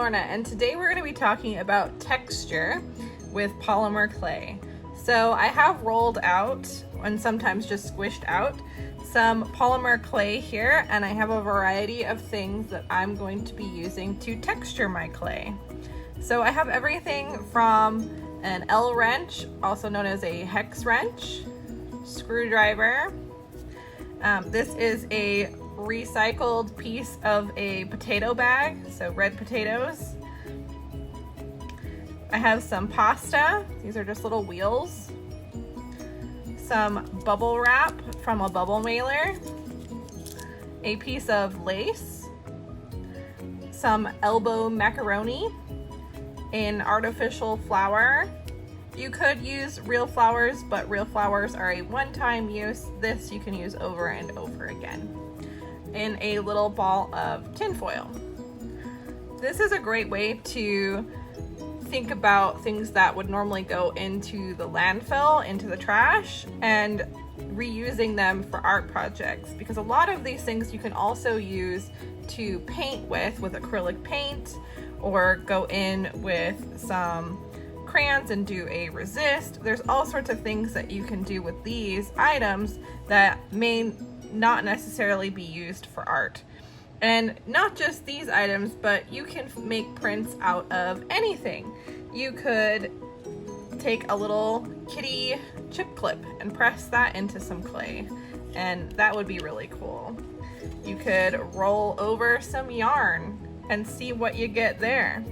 Lorna, and today we're going to be talking about texture with polymer clay. So I have rolled out, and sometimes just squished out, some polymer clay here, and I have a variety of things that I'm going to be using to texture my clay. So I have everything from an L wrench, also known as a hex wrench, screwdriver. This is a recycled piece of a potato bag, so red potatoes. I have some pasta. These are just little wheels. Some bubble wrap from a bubble mailer. A piece of lace. Some elbow macaroni. An artificial flower. You could use real flowers, but real flowers are a one-time use. This you can use over and over again. In a little ball of tinfoil. This is a great way to think about things that would normally go into the landfill, into the trash, and reusing them for art projects, because a lot of these things you can also use to paint with acrylic paint, or go in with some crayons and do a resist. There's all sorts of things that you can do with these items that may not necessarily be used for art. And not just these items, but you can make prints out of anything. You could take a little kitty chip clip and press that into some clay, and that would be really cool. You could roll over some yarn and see what you get there.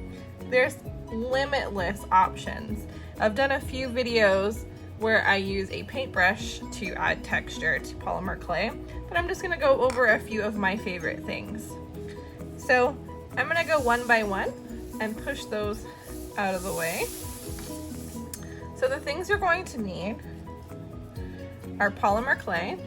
There's limitless options. I've done a few videos where I use a paintbrush to add texture to polymer clay, but I'm just gonna go over a few of my favorite things. So I'm gonna go one by one and push those out of the way. So the things you're going to need are polymer clay.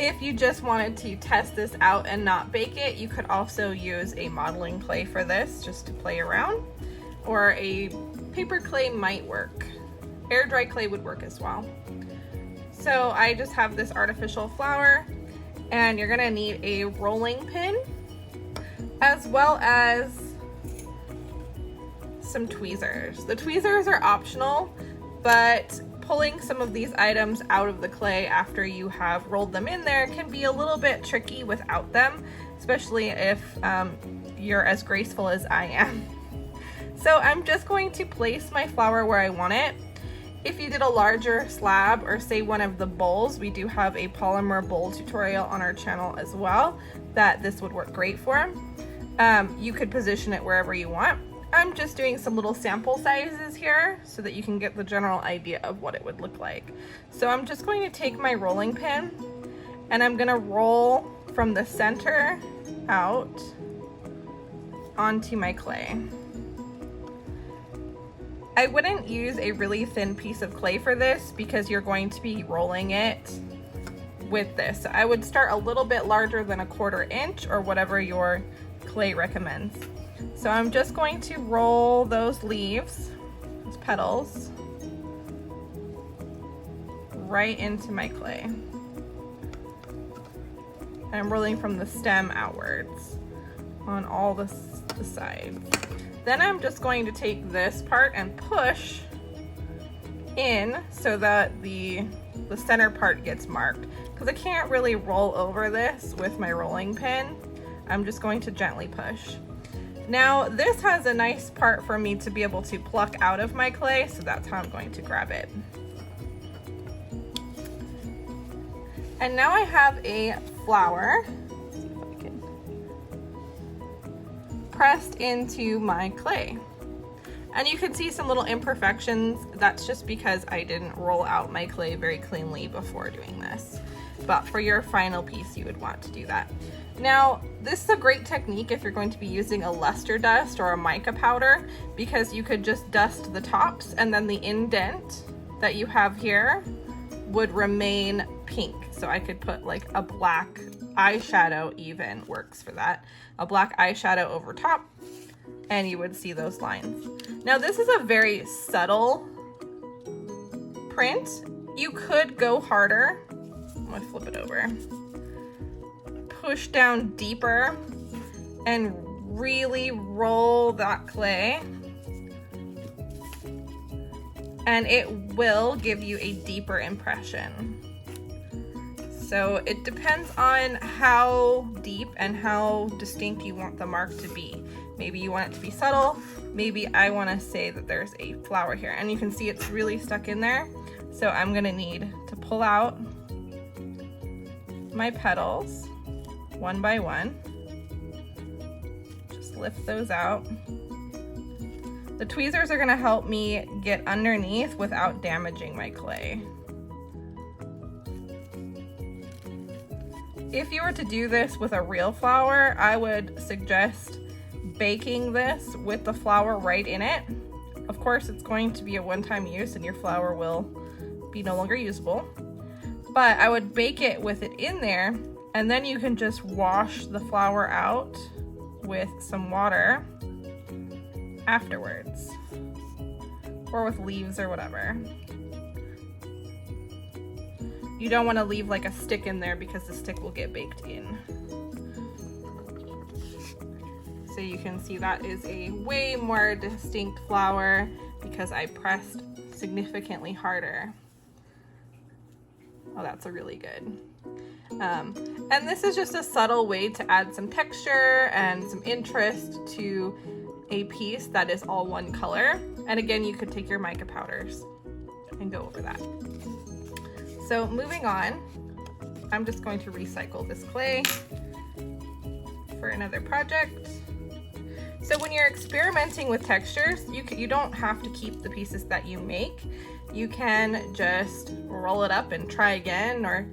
If you just wanted to test this out and not bake it, you could also use a modeling clay for this, just to play around, or a paper clay might work. Air dry clay would work as well. So I just have this artificial flower, and you're gonna need a rolling pin, as well as some tweezers. The tweezers are optional, but pulling some of these items out of the clay after you have rolled them in there can be a little bit tricky without them, especially if you're as graceful as I am. So I'm just going to place my flower where I want it. If you did a larger slab, or say one of the bowls, we do have a polymer bowl tutorial on our channel as well that this would work great for. You could position it wherever you want. I'm just doing some little sample sizes here so that you can get the general idea of what it would look like. So I'm just going to take my rolling pin, and I'm gonna roll from the center out onto my clay. I wouldn't use a really thin piece of clay for this because you're going to be rolling it with this. So I would start a little bit larger than 1/4 inch, or whatever your clay recommends. So I'm just going to roll those leaves, those petals, right into my clay. And I'm rolling from the stem outwards on all the sides. Then I'm just going to take this part and push in so that the center part gets marked, because I can't really roll over this with my rolling pin. I'm just going to gently push. Now this has a nice part for me to be able to pluck out of my clay, so that's how I'm going to grab it. And now I have a flower. Let's see if I can, pressed into my clay. And you can see some little imperfections. That's just because I didn't roll out my clay very cleanly before doing this. But for your final piece, you would want to do that. Now, this is a great technique if you're going to be using a luster dust or a mica powder, because you could just dust the tops, and then the indent that you have here would remain pink. So I could put like a black eyeshadow, even works for that. A black eyeshadow over top, and you would see those lines. Now this is a very subtle print. You could go harder. I'm gonna flip it over. Push down deeper and really roll that clay, and it will give you a deeper impression. So it depends on how deep and how distinct you want the mark to be. Maybe you want it to be subtle. Maybe I want to say that there's a flower here, and you can see it's really stuck in there. So I'm gonna need to pull out my petals one by one. Just lift those out. The tweezers are gonna help me get underneath without damaging my clay. If you were to do this with a real flower, I would suggest baking this with the flower right in it. Of course, it's going to be a one-time use and your flower will be no longer usable. But I would bake it with it in there, and then you can just wash the flower out with some water afterwards, or with leaves or whatever. You don't want to leave like a stick in there because the stick will get baked in. So you can see that is a way more distinct flower because I pressed significantly harder. Oh, that's a really good. And this is just a subtle way to add some texture and some interest to a piece that is all one color. And again, you could take your mica powders and go over that. So moving on, I'm just going to recycle this clay for another project. So when you're experimenting with textures, you don't have to keep the pieces that you make. You can just roll it up and try again, or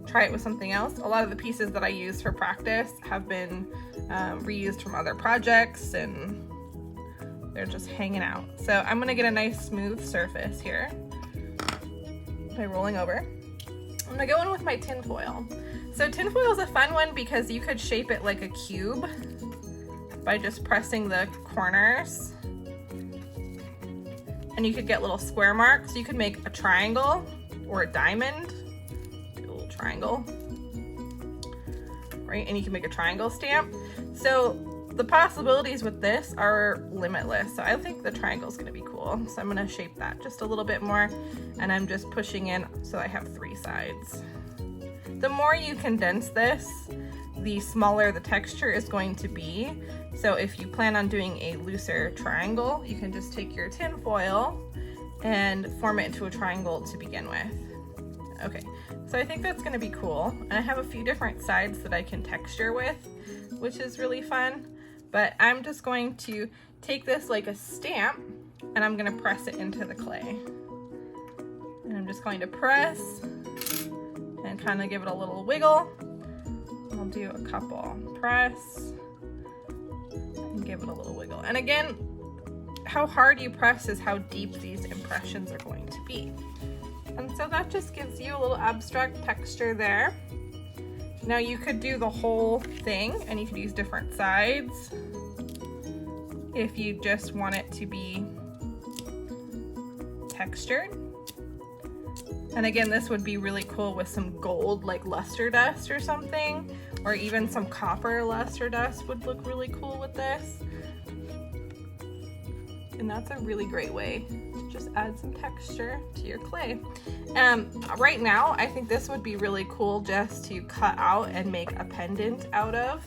try it with something else. A lot of the pieces that I use for practice have been reused from other projects, and they're just hanging out. So I'm gonna get a nice smooth surface here by rolling over. I'm gonna go in with my tinfoil. So tinfoil is a fun one because you could shape it like a cube by just pressing the corners, and you could get little square marks. You could make a triangle or a diamond, do a little triangle, right? And you can make a triangle stamp. So the possibilities with this are limitless. So I think the triangle is gonna be cool. So I'm gonna shape that just a little bit more, and I'm just pushing in so I have 3 sides. The more you condense this, the smaller the texture is going to be. So if you plan on doing a looser triangle, you can just take your tin foil and form it into a triangle to begin with. Okay, so I think that's gonna be cool. And I have a few different sides that I can texture with, which is really fun. But I'm just going to take this like a stamp, and I'm gonna press it into the clay. And I'm just going to press and kind of give it a little wiggle. I'll do a couple. Press and give it a little wiggle. And again, how hard you press is how deep these impressions are going to be. And so that just gives you a little abstract texture there. Now you could do the whole thing, and you could use different sides if you just want it to be textured. And again, this would be really cool with some gold, like luster dust or something, or even some copper luster dust would look really cool with this. And that's a really great way to just add some texture to your clay. Right now, I think this would be really cool just to cut out and make a pendant out of.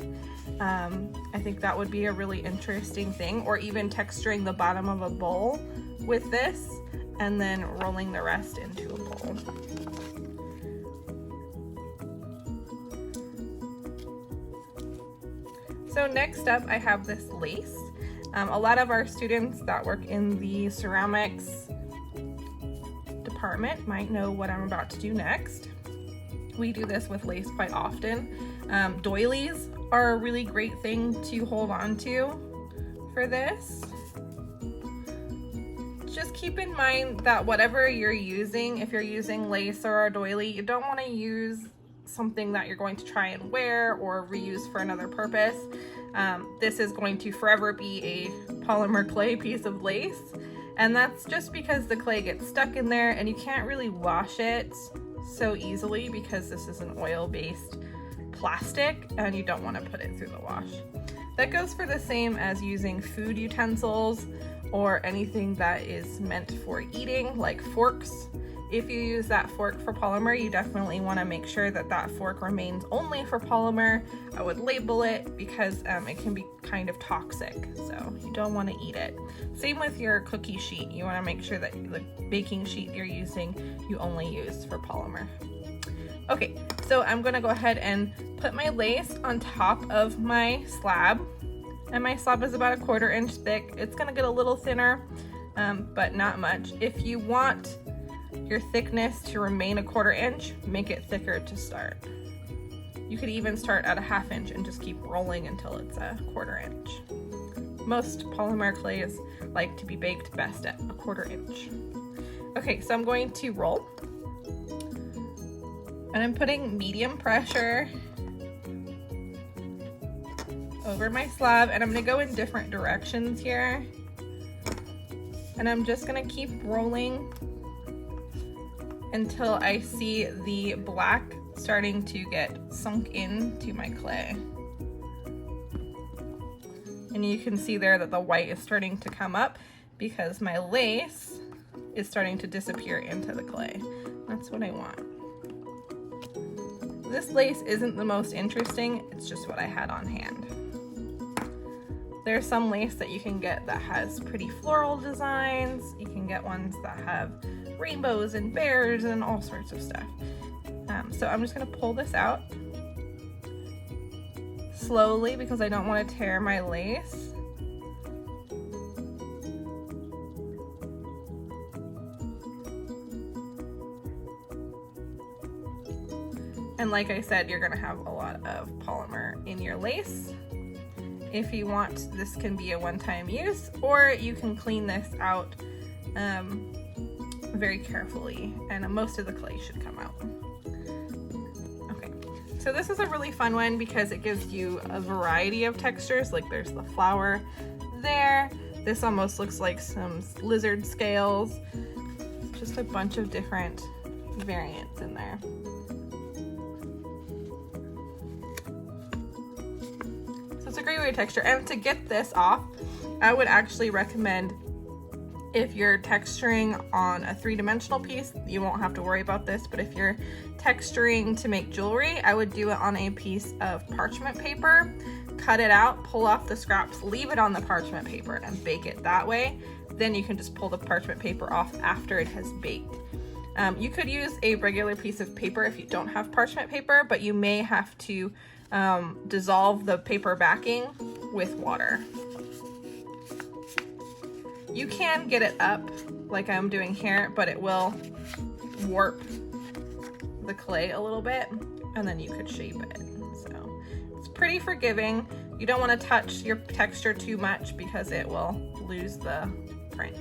I think that would be a really interesting thing, or even texturing the bottom of a bowl with this and then rolling the rest into a bowl. So next up, I have this lace. A lot of our students that work in the ceramics department might know what I'm about to do next. We do this with lace quite often. Doilies are a really great thing to hold on to for this. Just keep in mind that whatever you're using, if you're using lace or a doily, you don't want to use something that you're going to try and wear or reuse for another purpose. This is going to forever be a polymer clay piece of lace, and that's just because the clay gets stuck in there and you can't really wash it so easily because this is an oil-based plastic and you don't want to put it through the wash. That goes for the same as using food utensils or anything that is meant for eating, like forks. If you use that fork for polymer, you definitely want to make sure that that fork remains only for polymer. I would label it because it can be kind of toxic, so you don't want to eat it. Same with your cookie sheet. You want to make sure that the baking sheet you're using, you only use for polymer. Okay, so I'm going to go ahead and put my lace on top of my slab. And my slab is about 1/4 inch thick. It's going to get a little thinner, but not much. If you want your thickness to remain 1/4 inch, make it thicker to start. You could even start at 1/2 inch and just keep rolling until it's 1/4 inch. Most polymer clays like to be baked best at 1/4 inch. Okay, so I'm going to roll. And I'm putting medium pressure over my slab, and I'm gonna go in different directions here. And I'm just gonna keep rolling until I see the black starting to get sunk into my clay. And you can see there that the white is starting to come up because my lace is starting to disappear into the clay. That's what I want. This lace isn't the most interesting, it's just what I had on hand. There's some lace that you can get that has pretty floral designs. You can get ones that have rainbows and bears and all sorts of stuff. So I'm just gonna pull this out slowly because I don't want to tear my lace. And like I said, you're gonna have a lot of polymer in your lace. If you want, this can be a one-time use, or you can clean this out very carefully, and most of the clay should come out. Okay, so this is a really fun one because it gives you a variety of textures. Like there's the flower there. This almost looks like some lizard scales. Just a bunch of different variants in there. It's a great way to texture. And to get this off, I would actually recommend, if you're texturing on a 3-dimensional piece, you won't have to worry about this, but if you're texturing to make jewelry, I would do it on a piece of parchment paper, cut it out, pull off the scraps, leave it on the parchment paper and bake it that way. Then you can just pull the parchment paper off after it has baked. You could use a regular piece of paper if you don't have parchment paper, but you may have to dissolve the paper backing with water. You can get it up like I'm doing here, but it will warp the clay a little bit, and then you could shape it. So it's pretty forgiving. You don't want to touch your texture too much because it will lose the print.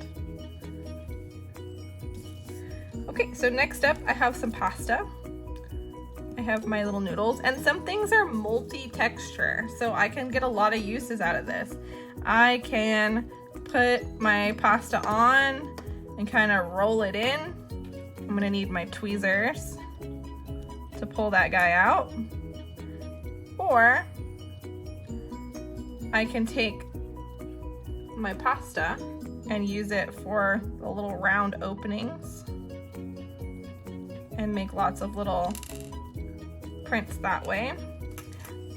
Okay, so next up I have some pasta. I have my little noodles, and some things are multi-texture, so I can get a lot of uses out of this. I can put my pasta on and kind of roll it in. I'm gonna need my tweezers to pull that guy out. Or I can take my pasta and use it for the little round openings and make lots of little prints that way.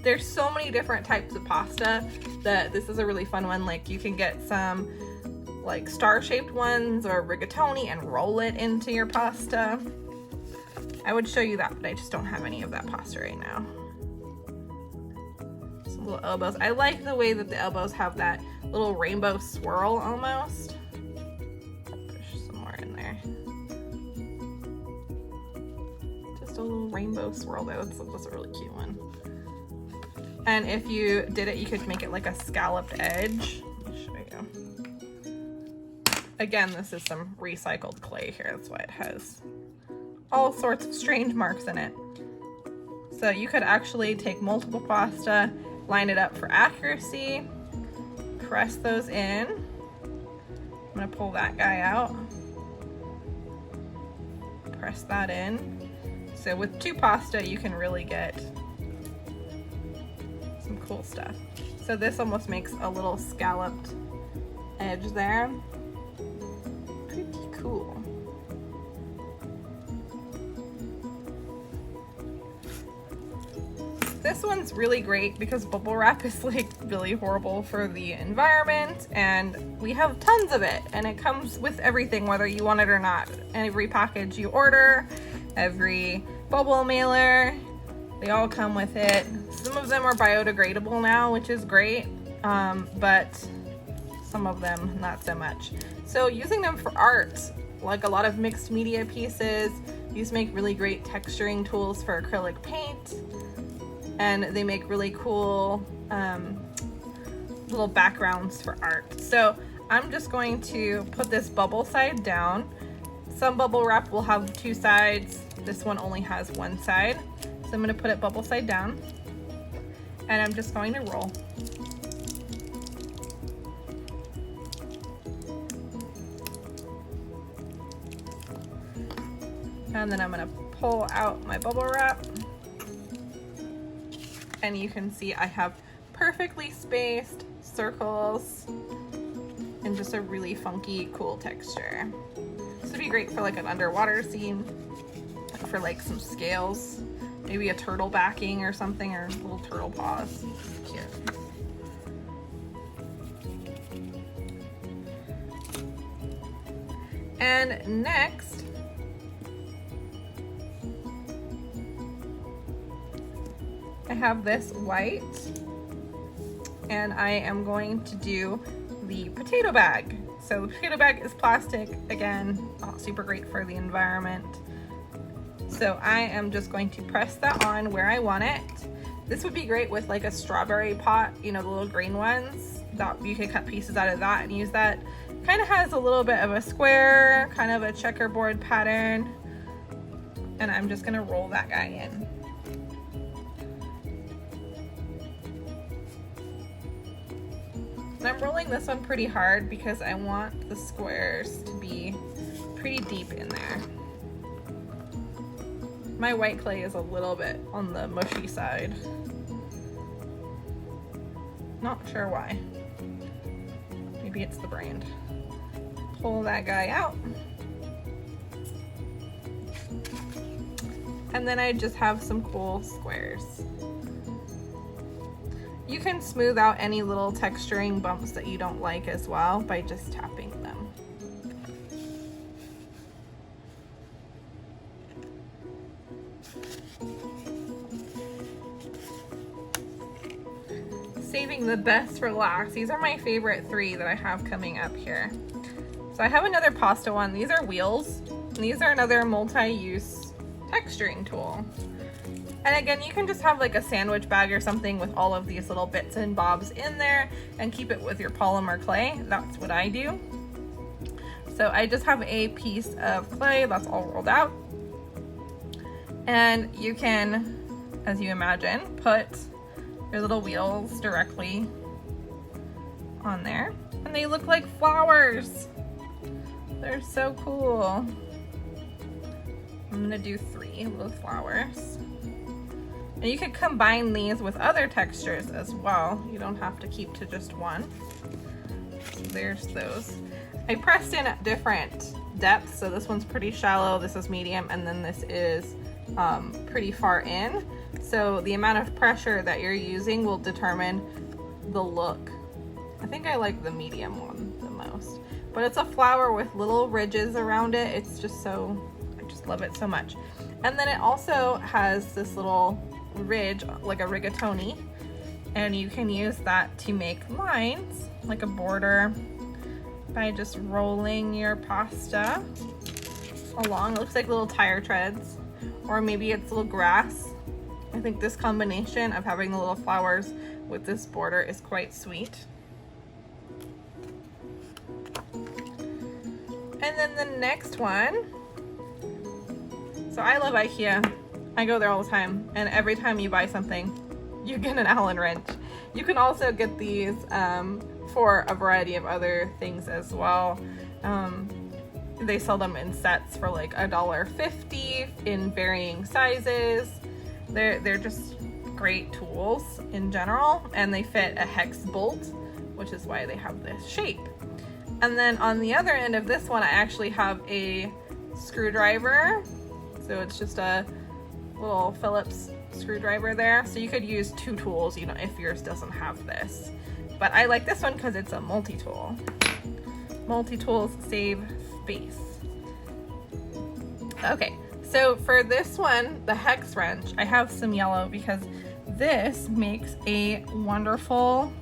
There's so many different types of pasta that this is a really fun one. Like you can get some like star-shaped ones or rigatoni and roll it into your pasta. I would show you that, but I just don't have any of that pasta right now. Some little elbows. I like the way that the elbows have that little rainbow swirl almost. Push some more in there. Just a little rainbow swirl there. That's a really cute one. And if you did it, you could make it like a scalloped edge. Let me show you. Again, this is some recycled clay here. That's why it has all sorts of strange marks in it. So you could actually take multiple pasta, line it up for accuracy, press those in. I'm gonna pull that guy out, press that in. So with 2 pasta, you can really get some cool stuff. So this almost makes a little scalloped edge there. Pretty cool. This one's really great because bubble wrap is like really horrible for the environment, and we have tons of it, and it comes with everything whether you want it or not. Every package you order, every bubble mailer, they all come with it. Some of them are biodegradable now, which is great, but some of them not so much. So using them for art, like a lot of mixed media pieces, these make really great texturing tools for acrylic paint, and they make really cool little backgrounds for art. So I'm just going to put this bubble side down. Some bubble wrap will have two sides. This one only has one side. So I'm gonna put it bubble side down, and I'm just going to roll. And then I'm gonna pull out my bubble wrap. And you can see I have perfectly spaced circles and just a really funky, cool texture. This would be great for like an underwater scene, for like some scales, maybe a turtle backing or something, or little turtle paws. Cute. And next, I have this white, and I am going to do the potato bag. So the potato bag is plastic, again, not super great for the environment. So I am just going to press that on where I want it. This would be great with like a strawberry pot, you know, the little green ones, that you could cut pieces out of that and use that. Kind of has a little bit of a square, kind of a checkerboard pattern. And I'm just gonna roll that guy in. And I'm rolling this one pretty hard because I want the squares to be pretty deep in there. My white clay is a little bit on the mushy side. Not sure why. Maybe it's the brand. Pull that guy out. And then I just have some cool squares. You can smooth out any little texturing bumps that you don't like as well by just tapping them. Saving the best for last. These are my favorite three that I have coming up here. So I have another pasta one. These are wheels. And these are another multi-use texturing tool. And again, you can just have like a sandwich bag or something with all of these little bits and bobs in there and keep it with your polymer clay. That's what I do. So I just have a piece of clay that's all rolled out. And you can, as you imagine, put your little wheels directly on there. And they look like flowers. They're so cool. I'm gonna do 3 little flowers. And you could combine these with other textures as well. You don't have to keep to just one. So there's those. I pressed in at different depths. So this one's pretty shallow, this is medium, and then this is pretty far in. So the amount of pressure that you're using will determine the look. I think I like the medium one the most. But it's a flower with little ridges around it. It's just so, I just love it so much. And then it also has this little ridge, like a rigatoni, and you can use that to make lines, like a border, by just rolling your pasta along. It looks like little tire treads, or maybe it's little grass. I think this combination of having the little flowers with this border is quite sweet. And then the next one, so I love IKEA. I go there all the time, and every time you buy something, you get an Allen wrench. You can also get these for a variety of other things as well. They sell them in sets for like $1.50 in varying sizes. They're just great tools in general, and they fit a hex bolt, which is why they have this shape. And then on the other end of this one, I actually have a screwdriver. So it's just a little Phillips screwdriver there. So you could use two tools, you know, if yours doesn't have this. But I like this one because it's a multi-tool. Multi-tools save space. Okay, so for this one, the Hex Wrench, I have some yellow because this makes a wonderful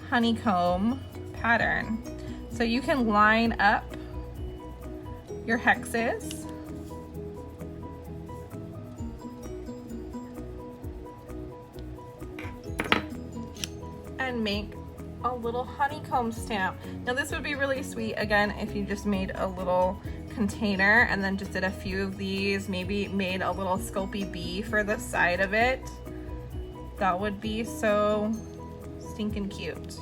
honeycomb pattern. So you can line up your hexes. And make a little honeycomb stamp. Now this would be really sweet, again, if you just made a little container and then just did a few of these, maybe made a little Sculpey bee for the side of it. That would be so stinking cute.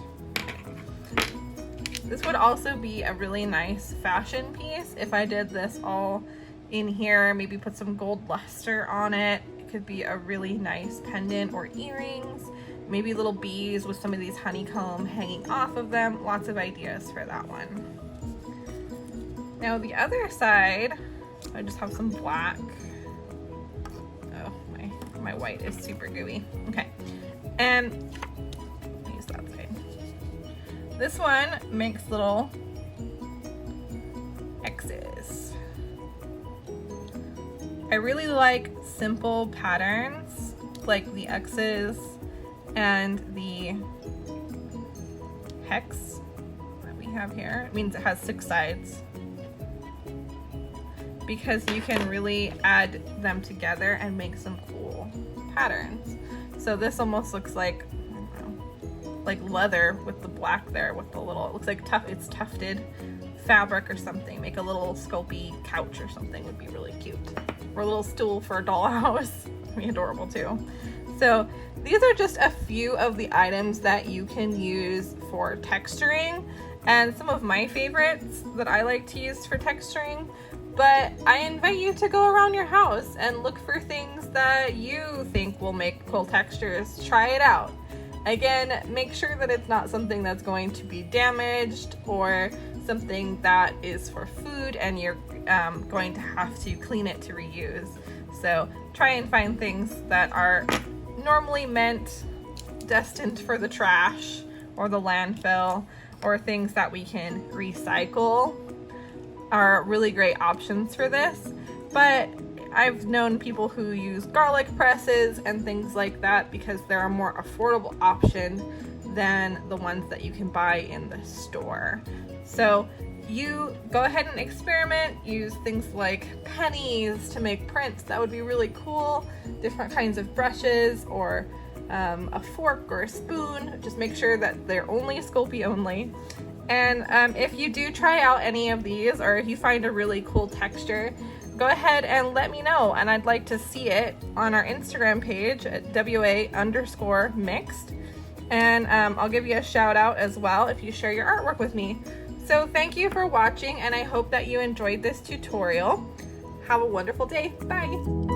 This would also be a really nice fashion piece if I did this all in here, maybe put some gold luster on it. It could be a really nice pendant or earrings, maybe little bees with some of these honeycomb hanging off of them. Lots of ideas for that one. Now the other side, I just have some black. Oh, my white is super gooey. Okay, and use that side. This one makes little X's. I really like simple patterns, like the X's and the hex that we have here. It means it has 6 sides, because you can really add them together and make some cool patterns. So this almost looks like, I don't know, like leather with the black there with the little, it looks like it's tufted fabric or something. Make a little Sculpey couch or something would be really cute. Or a little stool for a dollhouse. Would be adorable too. So these are just a few of the items that you can use for texturing, and some of my favorites that I like to use for texturing. But I invite you to go around your house and look for things that you think will make cool textures. Try it out. Again, make sure that it's not something that's going to be damaged or something that is for food and you're going to have to clean it to reuse. So try and find things that are normally destined for the trash or the landfill, or things that we can recycle are really great options for this. But I've known people who use garlic presses and things like that because they're a more affordable option than the ones that you can buy in the store. So you go ahead and experiment, use things like pennies to make prints. That would be really cool. Different kinds of brushes, or a fork or a spoon. Just make sure that they're only Sculpey only. And if you do try out any of these, or if you find a really cool texture, go ahead and let me know, and I'd like to see it on our Instagram page at WA_mixed. And I'll give you a shout out as well if you share your artwork with me. So thank you for watching, and I hope that you enjoyed this tutorial. Have a wonderful day. Bye.